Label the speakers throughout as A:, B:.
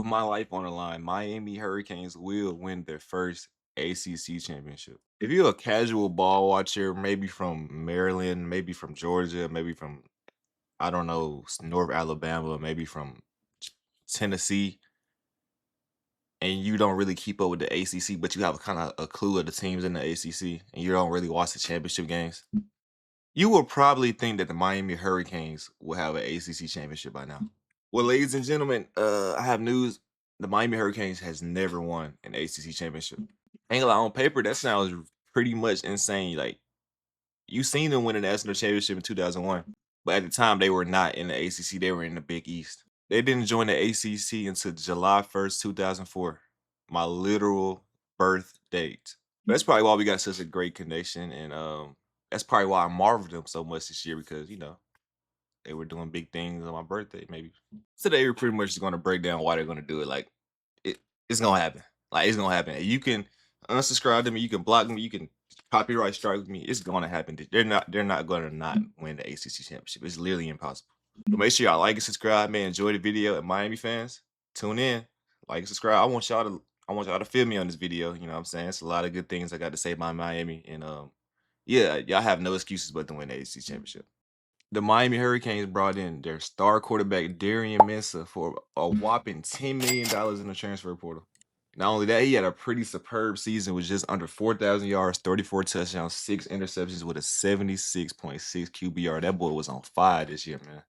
A: Put my life on the line. Miami Hurricanes will win their first ACC championship. If you're a casual ball watcher, maybe from Maryland, maybe from Georgia, maybe from, I don't know, North Alabama, maybe from Tennessee, and you don't really keep up with the ACC, but you have kind of a clue of the teams in the ACC, and you don't really watch the championship games, you will probably think that the Miami Hurricanes will have an ACC championship by now. Well, ladies and gentlemen, I have news. The Miami Hurricanes has never won an ACC championship. Ain't gonna lie, on paper, that sounds pretty much insane. Like, you seen them win a national championship in 2001, but at the time, they were not in the ACC. They were in the Big East. They didn't join the ACC until July 1st, 2004, my literal birth date. That's probably why we got such a great connection, and that's probably why I marveled them so much this year because they were doing big things on my birthday. Maybe today we're pretty much just gonna break down why they're gonna do it. Like it, it's gonna happen. Like it's gonna happen. You can unsubscribe to me, you can block me, you can copyright strike me. It's gonna happen. They're not gonna not win the ACC championship. It's literally impossible. But make sure y'all like and subscribe, man. Enjoy the video. And Miami fans, tune in, like and subscribe. I want y'all to feel me on this video. You know what I'm saying? It's a lot of good things I got to say about Miami. And yeah, y'all have no excuses but to win the ACC championship. The Miami Hurricanes brought in their star quarterback Darian Mensah for a whopping $10 million in the transfer portal. Not only that, he had a pretty superb season with just under 4,000 yards, 34 touchdowns, 6 interceptions with a 76.6 QBR. That boy was on fire this year, man.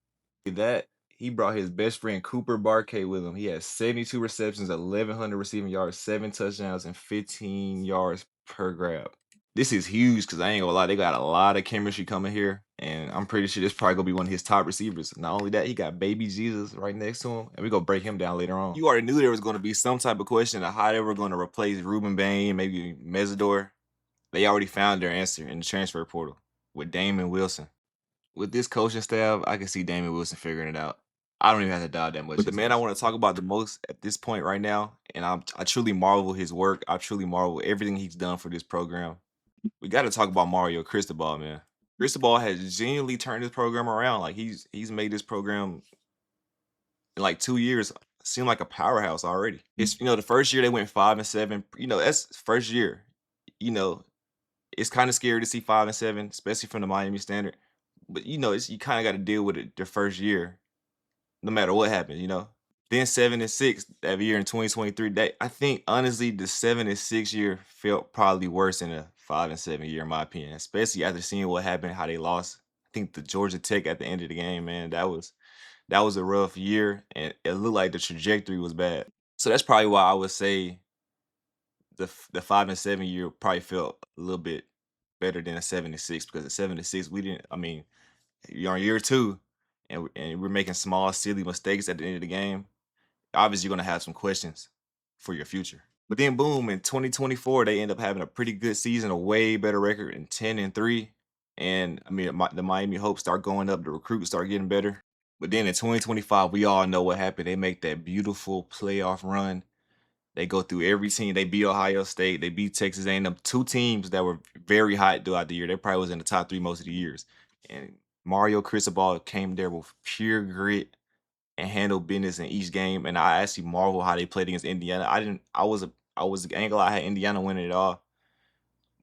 A: That he brought his best friend Cooper Barkay with him. He had 72 receptions, 1,100 receiving yards, 7 touchdowns, and 15 yards per grab. This is huge because I ain't gonna lie, they got a lot of chemistry coming here, and I'm pretty sure this probably gonna be one of his top receivers. Not only that, he got baby Jesus right next to him, and we gonna break him down later on. You already knew there was gonna be some type of question of how they were gonna replace Ruben Bain, maybe Mesidor. They already found their answer in the transfer portal with Damon Wilson. With this coaching staff, I can see Damon Wilson figuring it out. I don't even have to dive that much. But the man I want to talk about the most at this point right now, and I truly marvel his work. I truly marvel everything he's done for this program. We got to talk about Mario Cristobal, man. Cristobal has genuinely turned his program around. Like he's made this program in like 2 years seem like a powerhouse already. It's the first year they went 5-7. That's first year. You know, it's kind of scary to see 5-7, especially from the Miami standard. But you kind of got to deal with it the first year, no matter what happens. Then 7-6 that year in 2023. I think honestly the 7-6 year felt probably worse than a 5-7 year in my opinion, especially after seeing what happened, how they lost. I think the Georgia Tech at the end of the game, man, that was a rough year, and it looked like the trajectory was bad. So that's probably why I would say the 5-7 year probably felt a little bit better than a 7-6 because at 7-6 we didn't. I mean, you're on year two, and we're making small silly mistakes at the end of the game. Obviously, you're gonna have some questions for your future. But then, boom, in 2024, they end up having a pretty good season, a way better record in 10-3. And I mean, the Miami hopes start going up, the recruits start getting better. But then in 2025, we all know what happened. They make that beautiful playoff run. They go through every team. They beat Ohio State. They beat Texas A&M. Two teams that were very hot throughout the year. They probably was in the top 3 most of the years. And Mario Cristobal came there with pure grit and handled business in each game. And I actually marvel how they played against Indiana. I was ain't gonna lie, I had Indiana winning it all,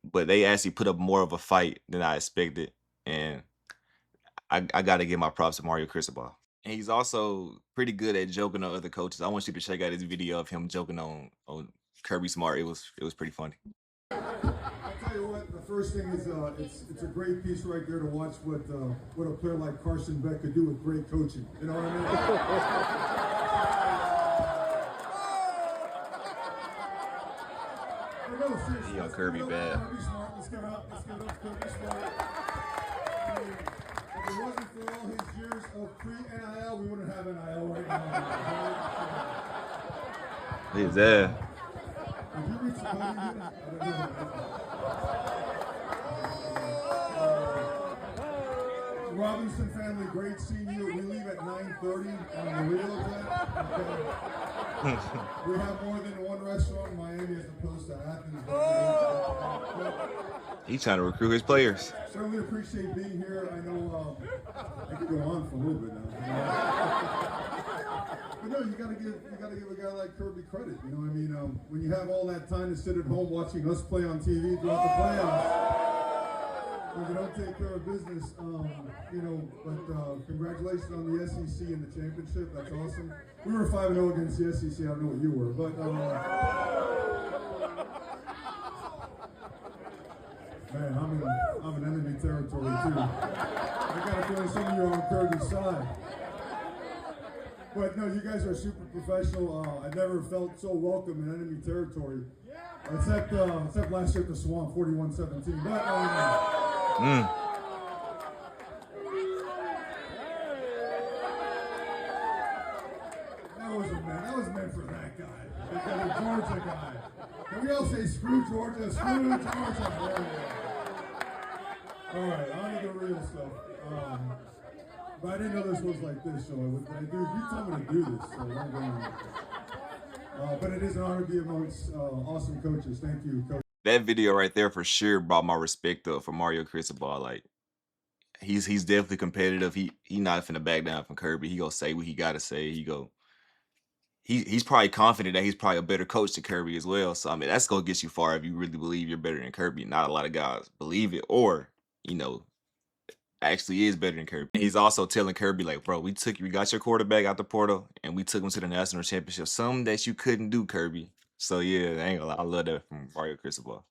A: but they actually put up more of a fight than I expected. And I gotta give my props to Mario Cristobal. And he's also pretty good at joking on other coaches. I want you to check out this video of him joking on Kirby Smart. It was pretty funny.
B: I'll tell you what, the first thing is it's a great piece right there to watch what a player like Carson Beck could do with great coaching. You know what I mean? No, seriously,
A: He on Kirby bad.
B: Kirby Smart, let's give it up Kirby Smart. If it wasn't for all his years of pre-NIL, we wouldn't have NIL right now.
A: His ass.
B: Robinson family, great seeing you. We leave at 9:30 on the real jet. Okay. We have more than one restaurant in Miami as opposed to Athens.
A: He's trying to recruit his players.
B: Certainly appreciate being here. I know I could go on for a little bit now. But no, you gotta give a guy like Kirby credit. You know what I mean? When you have all that time to sit at home watching us play on TV throughout the playoffs, when you don't take care of business, you know. But congratulations on the SEC and the championship. That's awesome. We were 5-0 against the SEC. I don't know what you were, but man, I'm in enemy territory too. I got a feeling some of you are on Kirby's side. But no, you guys are super professional. I never felt so welcome in enemy territory, except last year at the Swamp, 41-17. But that was meant for that guy, the Georgia guy. Can we all say screw Georgia, screw Georgia? All right, on to the real stuff. But I didn't know this was like this, so you told me to do this, so I'm going. But it is an honor to be amongst awesome coaches. Thank you, Coach.
A: That video right there for sure brought my respect up for Mario Cristobal. Like he's definitely competitive. He not finna back down from Kirby. He gonna say what he gotta say. He's probably confident that he's probably a better coach than Kirby as well. So I mean that's gonna get you far if you really believe you're better than Kirby. Not a lot of guys believe it, or you know, actually is better than Kirby. He's also telling Kirby, like, bro, we got your quarterback out the portal and we took him to the national championship. Something that you couldn't do, Kirby. So yeah, I ain't gonna lie, I love that from Mario Cristobal.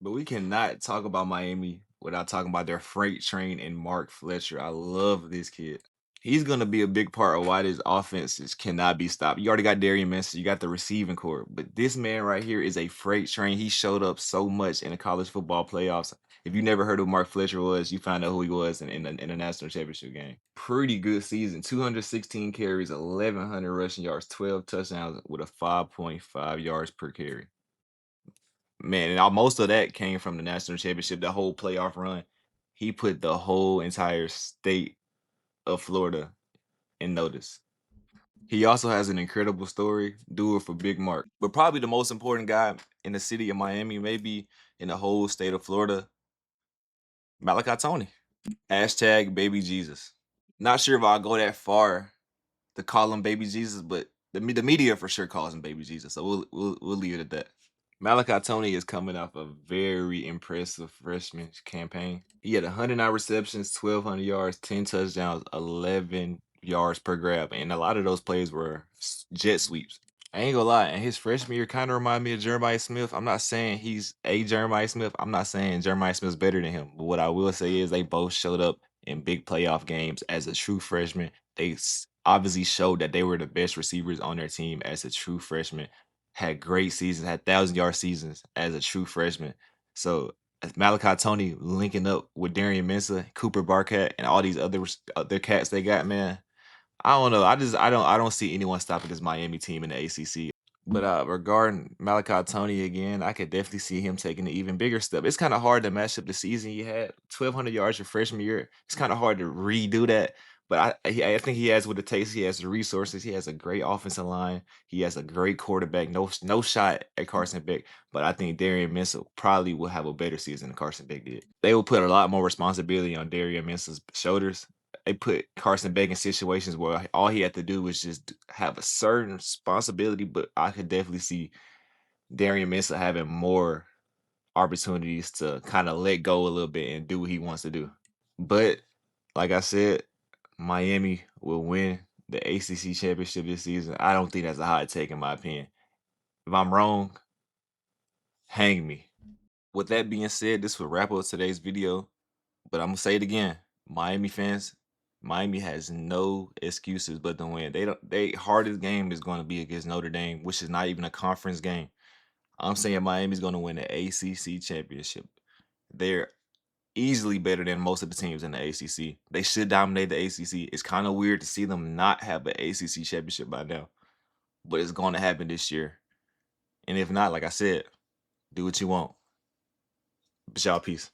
A: But we cannot talk about Miami without talking about their freight train and Mark Fletcher. I love this kid. He's gonna be a big part of why this offenses cannot be stopped. You already got Darian Minster, you got the receiving core, but this man right here is a freight train. He showed up so much in the college football playoffs. If you never heard who Mark Fletcher was, you find out who he was in the national championship game. Pretty good season. 216 carries, 1,100 rushing yards, 12 touchdowns with a 5.5 yards per carry. Man, and most of that came from the national championship, the whole playoff run. He put the whole entire state of Florida in notice. He also has an incredible story. Do it for Big Mark. But probably the most important guy in the city of Miami, maybe in the whole state of Florida, Malachi Tony. Hashtag baby Jesus. Not sure if I'll go that far to call him baby Jesus, but the media for sure calls him baby Jesus. So we'll leave it at that. Malachi Tony is coming off a very impressive freshman campaign. He had 109 receptions, 1,200 yards, 10 touchdowns, 11 yards per grab, and a lot of those plays were jet sweeps. I ain't gonna lie, and his freshman year kind of reminded me of Jeremiah Smith. I'm not saying he's a Jeremiah Smith. I'm not saying Jeremiah Smith's better than him. But what I will say is they both showed up in big playoff games as a true freshman. They obviously showed that they were the best receivers on their team as a true freshman. Had great seasons, had 1,000-yard seasons as a true freshman. So Malachi Tony linking up with Darian Mensah, Cooper Barkat, and all these other cats they got, man. I don't know. I don't see anyone stopping this Miami team in the ACC. But regarding Malachi Tony again, I could definitely see him taking an even bigger step. It's kind of hard to match up the season he had, 1,200 yards your freshman year. It's kind of hard to redo that. But I think he has what it takes. He has the resources. He has a great offensive line. He has a great quarterback. No shot at Carson Beck. But I think Darian Mensah probably will have a better season than Carson Beck did. They will put a lot more responsibility on Darian Mensah's shoulders. They put Carson Beck in situations where all he had to do was just have a certain responsibility, but I could definitely see Darian Mensah having more opportunities to kind of let go a little bit and do what he wants to do. But like I said, Miami will win the ACC championship this season. I don't think that's a hot take in my opinion. If I'm wrong, hang me. With that being said, this will wrap up today's video. But I'm gonna say it again, Miami fans, Miami has no excuses but to win. They hardest game is gonna be against Notre Dame, which is not even a conference game. I'm saying Miami's gonna win the ACC championship. They're easily better than most of the teams in the ACC. They should dominate the ACC. It's kind of weird to see them not have an ACC championship by now, but it's gonna happen this year. And if not, like I said, do what you want. But y'all, peace.